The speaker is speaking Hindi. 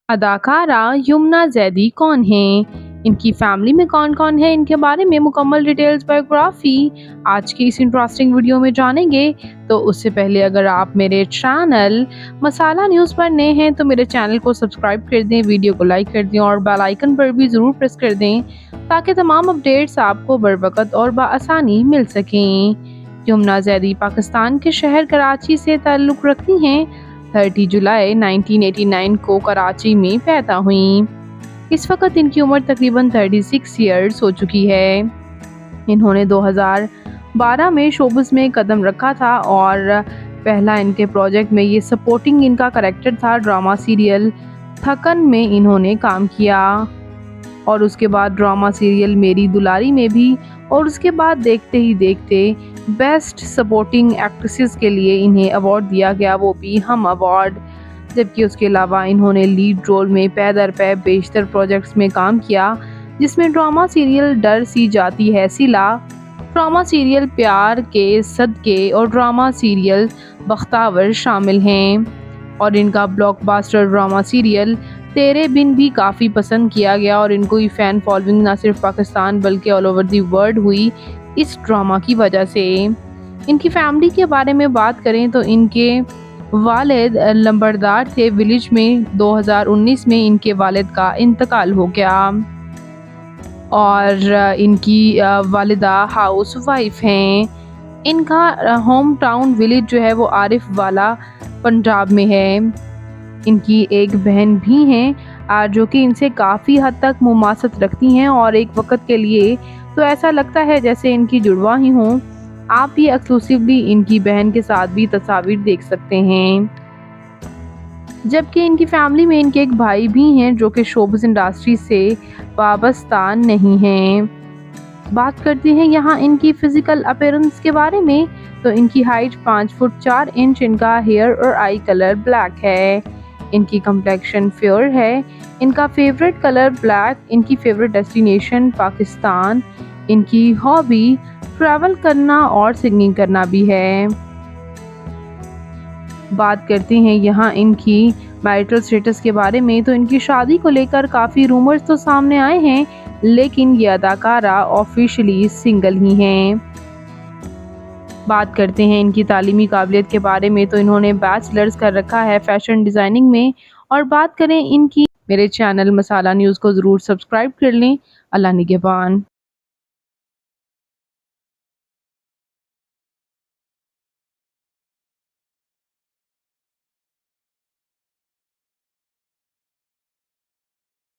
अदाकारा यमुना ज़ैदी कौन हैं, इनकी फैमिली में कौन कौन है, इनके बारे में मुकम्मल डिटेल्स बायोग्राफी आज की इस इंटरेस्टिंग वीडियो में जानेंगे। तो उससे पहले अगर आप मेरे चैनल मसाला न्यूज़ पर नए हैं तो मेरे चैनल को सब्सक्राइब कर दें, वीडियो को लाइक कर दें और बेल आइकन पर भी ज़रूर प्रेस कर दें ताकि तमाम अपडेट्स आपको बरवकत और बाआसानी मिल सकें। यमुना ज़ैदी पाकिस्तान के शहर कराची से ताल्लुक़ रखती हैं। 30 जुलाई 1989 को कराची में पैदा हुई। इस वक्त इनकी उम्र तकरीबन 36 ईयर्स हो चुकी है। इन्होंने 2012 में शोबिज़ में कदम रखा था और पहला इनके प्रोजेक्ट में ये सपोर्टिंग इनका कैरेक्टर था। ड्रामा सीरियल थकन में इन्होंने काम किया और उसके बाद ड्रामा सीरियल मेरी दुलारी में भी, और उसके बाद देखते ही देखते बेस्ट सपोर्टिंग एक्ट्रेसेस के लिए इन्हें अवार्ड दिया गया, वो भी हम अवार्ड। जबकि उसके अलावा इन्होंने लीड रोल में पै दर पै बेशतर प्रोजेक्ट्स में काम किया, जिसमें ड्रामा सीरियल डर सी जाती है सिला, ड्रामा सीरियल प्यार के सदके और ड्रामा सीरियल बख्तावर शामिल हैं। और इनका ब्लॉकबस्टर ड्रामा सीरियल तेरे बिन भी काफ़ी पसंद किया गया और इनको फ़ैन फॉलोइंग ना सिर्फ पाकिस्तान बल्कि ऑल ओवर दी वर्ल्ड हुई इस ड्रामा की वजह से। इनकी फैमिली के बारे में बात करें तो इनके वालिद लंबरदार थे विलेज में। 2019 में इनके वालिद का इंतकाल हो गया और इनकी वालिदा हाउस वाइफ हैं। इनका होम टाउन विलेज जो है वो आरिफ वाला पंजाब में है। इनकी एक बहन भी हैं जो कि इनसे काफ़ी हद तक मुमासत रखती हैं और एक वक्त के लिए तो ऐसा लगता है जैसे इनकी जुड़वा ही हों। आप भी एक्सक्लूसिवली इनकी बहन के साथ भी तस्वीर देख सकते हैं। जबकि इनकी फैमिली में इनके एक भाई भी हैं जो कि शोबिज़ इंडस्ट्री से वाबस्ता नहीं हैं। बात करते हैं यहाँ इनकी फ़िज़िकल अपीयरेंस के बारे में तो इनकी हाइट 5 फुट 4 इंच, इनका हेयर और आई कलर ब्लैक है, इनकी कम्प्लेक्शन फेयर है, इनका फेवरेट कलर ब्लैक, इनकी फेवरेट डेस्टिनेशन पाकिस्तान, इनकी हॉबी ट्रैवल करना और सिंगिंग करना भी है। बात करते हैं यहाँ इनकी मैरिटल स्टेटस के बारे में तो इनकी शादी को लेकर काफ़ी रूमर्स तो सामने आए हैं, लेकिन ये अदाकारा ऑफिशियली सिंगल ही हैं। बात करते हैं इनकी तालीमी काबिलियत के बारे में तो इन्होंने बैचलर्स कर रखा है फैशन डिज़ाइनिंग में। और बात करें इनकी, मेरे चैनल मसाला न्यूज़ को ज़रूर सब्सक्राइब कर लें। अल्लाह निगहबान।